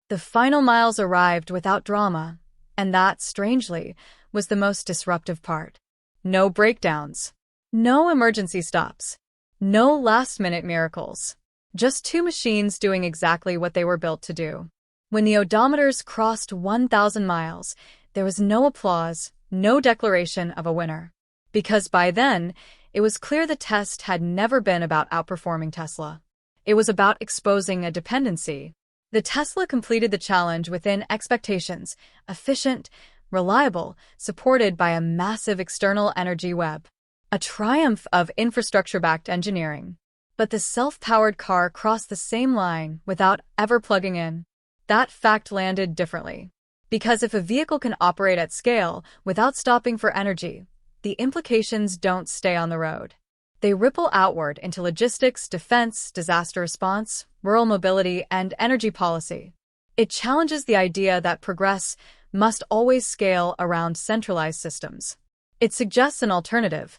The final miles arrived without drama, and that, strangely, was the most disruptive part. No breakdowns. No emergency stops. No last-minute miracles. Just two machines doing exactly what they were built to do. When the odometers crossed 1,000 miles, there was no applause, no declaration of a winner. Because by then, it was clear the test had never been about outperforming Tesla. It was about exposing a dependency. The Tesla completed the challenge within expectations, efficient, reliable, supported by a massive external energy web. A triumph of infrastructure-backed engineering. But the self-powered car crossed the same line without ever plugging in. That fact landed differently. Because if a vehicle can operate at scale without stopping for energy, the implications don't stay on the road. They ripple outward into logistics, defense, disaster response, rural mobility, and energy policy. It challenges the idea that progress must always scale around centralized systems. It suggests an alternative,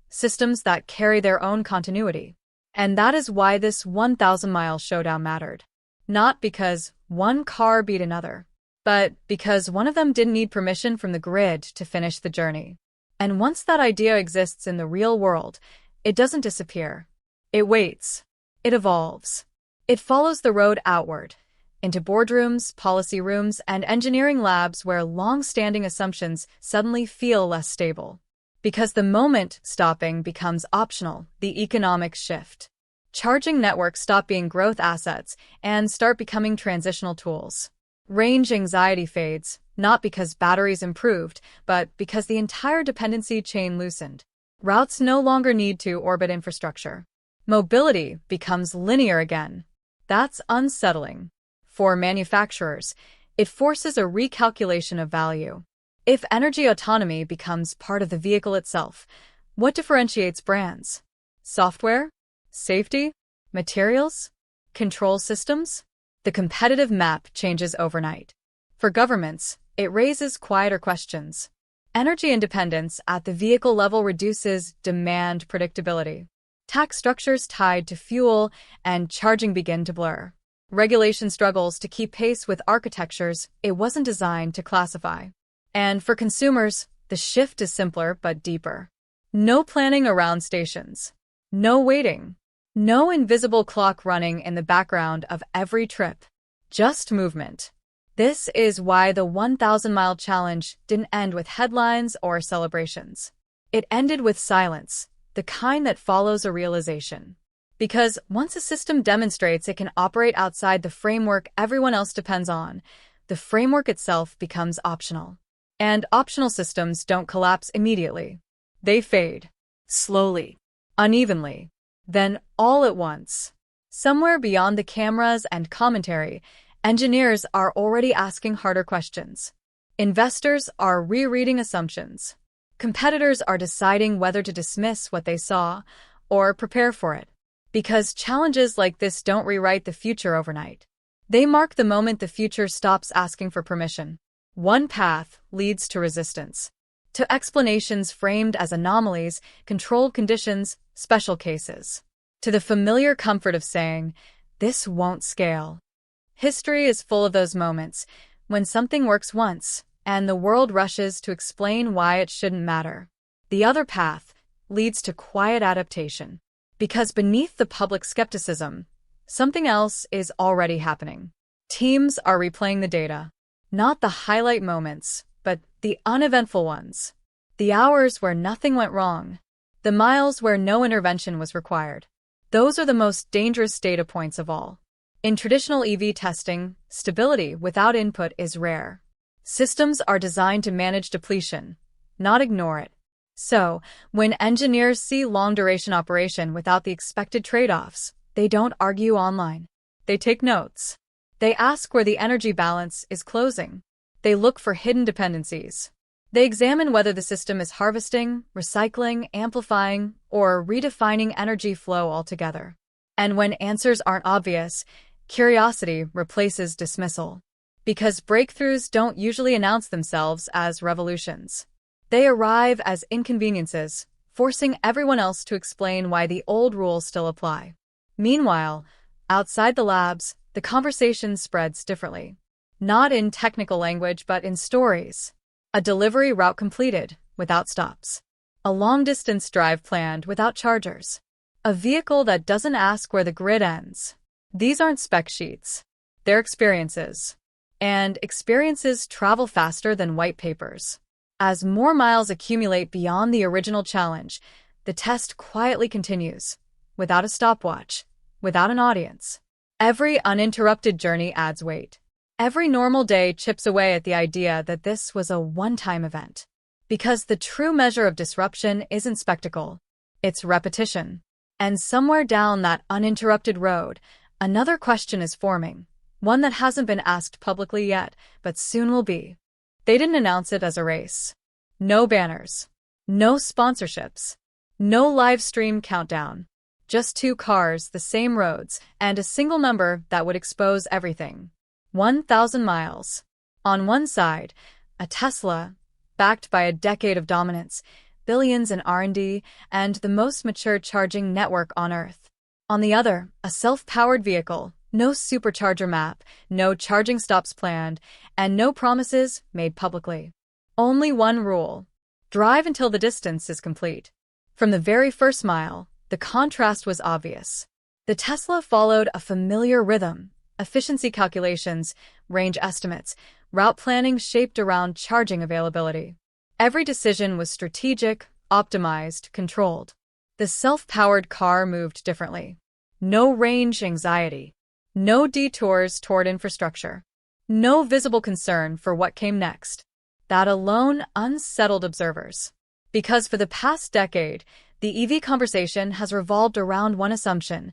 systems that carry their own continuity. And that is why this 1,000-mile showdown mattered. Not because one car beat another, but because one of them didn't need permission from the grid to finish the journey. And once that idea exists in the real world, it doesn't disappear. It waits. It evolves. It follows the road outward, into boardrooms, policy rooms, and engineering labs where long-standing assumptions suddenly feel less stable. Because the moment stopping becomes optional, the economic shift. Charging networks stop being growth assets and start becoming transitional tools. Range anxiety fades, not because batteries improved, but because the entire dependency chain loosened. Routes no longer need to orbit infrastructure. Mobility becomes linear again. That's unsettling. For manufacturers, it forces a recalculation of value. If energy autonomy becomes part of the vehicle itself, what differentiates brands? Software? Safety? Materials? Control systems? The competitive map changes overnight. For governments, it raises quieter questions. Energy independence at the vehicle level reduces demand predictability. Tax structures tied to fuel and charging begin to blur. Regulation struggles to keep pace with architectures it wasn't designed to classify. And for consumers, the shift is simpler but deeper. No planning around stations. No waiting. No invisible clock running in the background of every trip. Just movement. This is why the 1,000-mile challenge didn't end with headlines or celebrations. It ended with silence, the kind that follows a realization. Because once a system demonstrates it can operate outside the framework everyone else depends on, the framework itself becomes optional. And optional systems don't collapse immediately. They fade. Slowly. Unevenly. Then all at once. Somewhere beyond the cameras and commentary, engineers are already asking harder questions. Investors are rereading assumptions. Competitors are deciding whether to dismiss what they saw or prepare for it. Because challenges like this don't rewrite the future overnight. They mark the moment the future stops asking for permission. One path leads to resistance. To explanations framed as anomalies, controlled conditions, special cases. To the familiar comfort of saying, this won't scale. History is full of those moments, when something works once, and the world rushes to explain why it shouldn't matter. The other path leads to quiet adaptation. Because beneath the public skepticism, something else is already happening. Teams are replaying the data. Not the highlight moments, but the uneventful ones. The hours where nothing went wrong. The miles where no intervention was required. Those are the most dangerous data points of all. In traditional EV testing, stability without input is rare. Systems are designed to manage depletion, not ignore it. So, when engineers see long-duration operation without the expected trade-offs, they don't argue online. They take notes. They ask where the energy balance is closing. They look for hidden dependencies. They examine whether the system is harvesting, recycling, amplifying, or redefining energy flow altogether. And when answers aren't obvious, curiosity replaces dismissal. Because breakthroughs don't usually announce themselves as revolutions. They arrive as inconveniences, forcing everyone else to explain why the old rules still apply. Meanwhile, outside the labs, the conversation spreads differently. Not in technical language, but in stories. A delivery route completed, without stops. A long-distance drive planned, without chargers. A vehicle that doesn't ask where the grid ends. These aren't spec sheets. They're experiences. And experiences travel faster than white papers. As more miles accumulate beyond the original challenge, the test quietly continues, without a stopwatch, without an audience. Every uninterrupted journey adds weight. Every normal day chips away at the idea that this was a one-time event. Because the true measure of disruption isn't spectacle, it's repetition. And somewhere down that uninterrupted road, another question is forming, one that hasn't been asked publicly yet, but soon will be. They didn't announce it as a race. No banners. No sponsorships. No live stream countdown. Just two cars, the same roads, and a single number that would expose everything. 1,000 miles. On one side, a Tesla, backed by a decade of dominance, billions in R&D, and the most mature charging network on Earth. On the other, a self-powered vehicle, no supercharger map, no charging stops planned, and no promises made publicly. Only one rule: drive until the distance is complete. From the very first mile, the contrast was obvious. The Tesla followed a familiar rhythm: efficiency calculations, range estimates, route planning shaped around charging availability. Every decision was strategic, optimized, controlled. The self-powered car moved differently. No range anxiety. No detours toward infrastructure. No visible concern for what came next. That alone unsettled observers. Because for the past decade, the EV conversation has revolved around one assumption: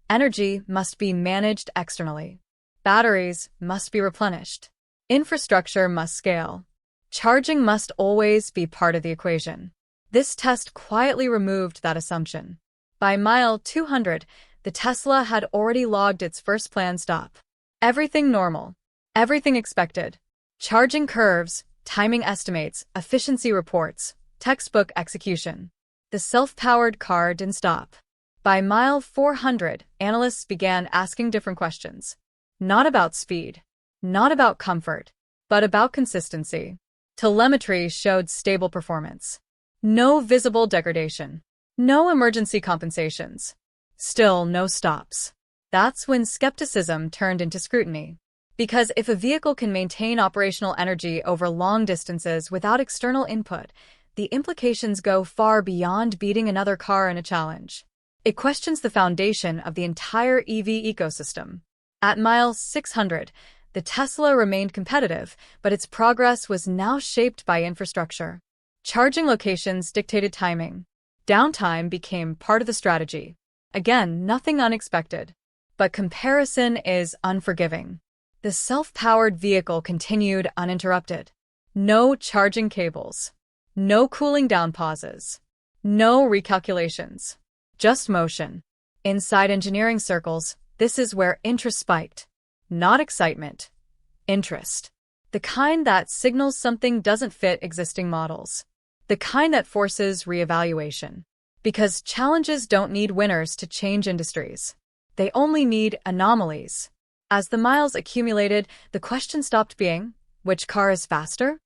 energy must be managed externally. Batteries must be replenished. Infrastructure must scale. Charging must always be part of the equation. This test quietly removed that assumption. By mile 200, the Tesla had already logged its first planned stop. Everything normal. Everything expected. Charging curves, timing estimates, efficiency reports, textbook execution. The self-powered car didn't stop. By mile 400, analysts began asking different questions. Not about speed, not about comfort, but about consistency. Telemetry showed stable performance. No visible degradation. No emergency compensations. Still no stops. That's when skepticism turned into scrutiny. Because if a vehicle can maintain operational energy over long distances without external input, the implications go far beyond beating another car in a challenge. It questions the foundation of the entire EV ecosystem. At mile 600, the Tesla remained competitive, but its progress was now shaped by infrastructure. Charging locations dictated timing. Downtime became part of the strategy. Again, nothing unexpected. But comparison is unforgiving. The self-powered vehicle continued uninterrupted. No charging cables. No cooling down pauses. No recalculations. Just motion. Inside engineering circles, this is where interest spiked. Not excitement. Interest. The kind that signals something doesn't fit existing models. The kind that forces reevaluation. Because challenges don't need winners to change industries. They only need anomalies. As the miles accumulated, the question stopped being, which car is faster?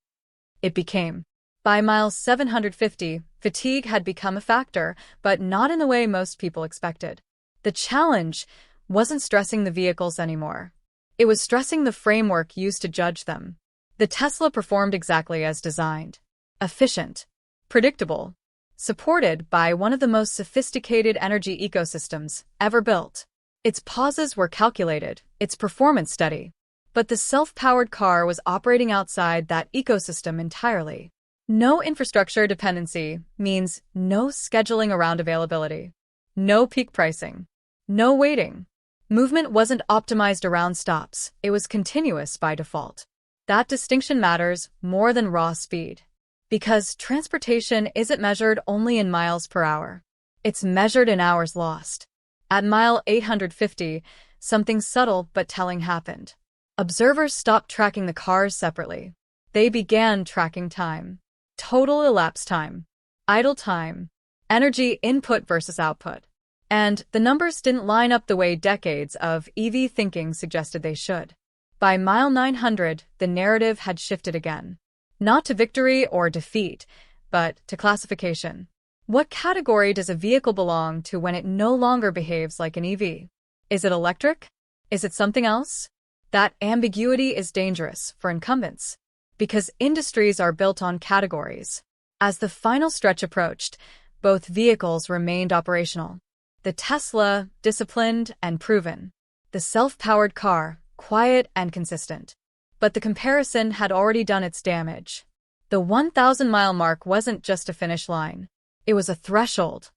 It became. By mile 750, fatigue had become a factor, but not in the way most people expected. The challenge wasn't stressing the vehicles anymore. It was stressing the framework used to judge them. The Tesla performed exactly as designed. Efficient. Predictable. Supported by one of the most sophisticated energy ecosystems ever built. Its pauses were calculated, its performance steady. But the self-powered car was operating outside that ecosystem entirely. No infrastructure dependency means no scheduling around availability. No peak pricing. No waiting. Movement wasn't optimized around stops, it was continuous by default. That distinction matters more than raw speed. Because transportation isn't measured only in miles per hour. It's measured in hours lost. At mile 850, something subtle but telling happened. Observers stopped tracking the cars separately. They began tracking time. Total elapsed time. Idle time. Energy input versus output. And the numbers didn't line up the way decades of EV thinking suggested they should. By mile 900, the narrative had shifted again. Not to victory or defeat, but to classification. What category does a vehicle belong to when it no longer behaves like an EV? Is it electric? Is it something else? That ambiguity is dangerous for incumbents, because industries are built on categories. As the final stretch approached, both vehicles remained operational. The Tesla, disciplined and proven. The self-powered car, quiet and consistent. But the comparison had already done its damage. The 1,000-mile mark wasn't just a finish line. It was a threshold.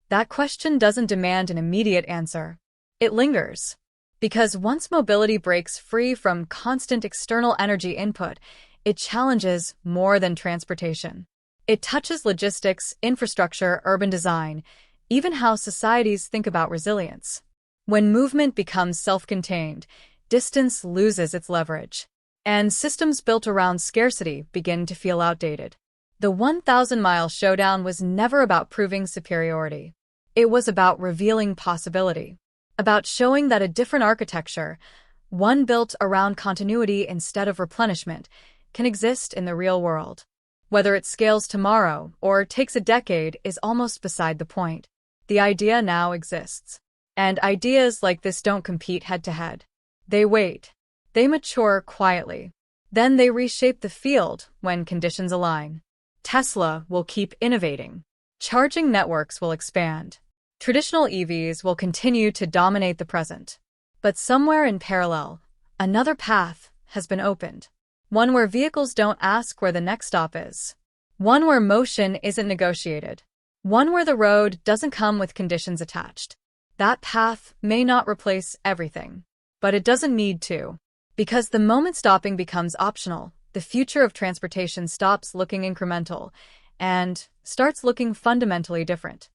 That question doesn't demand an immediate answer. It lingers. Because once mobility breaks free from constant external energy input, it challenges more than transportation. It touches logistics, infrastructure, urban design, even how societies think about resilience. When movement becomes self-contained, distance loses its leverage, and systems built around scarcity begin to feel outdated. The 1,000-mile showdown was never about proving superiority. It was about revealing possibility, about showing that a different architecture, one built around continuity instead of replenishment, can exist in the real world. Whether it scales tomorrow or takes a decade is almost beside the point. The idea now exists. And ideas like this don't compete head-to-head. They wait. They mature quietly. Then they reshape the field when conditions align. Tesla will keep innovating. Charging networks will expand. Traditional EVs will continue to dominate the present. But somewhere in parallel, another path has been opened. One where vehicles don't ask where the next stop is. One where motion isn't negotiated. One where the road doesn't come with conditions attached. That path may not replace everything, but it doesn't need to. Because the moment stopping becomes optional, the future of transportation stops looking incremental and starts looking fundamentally different.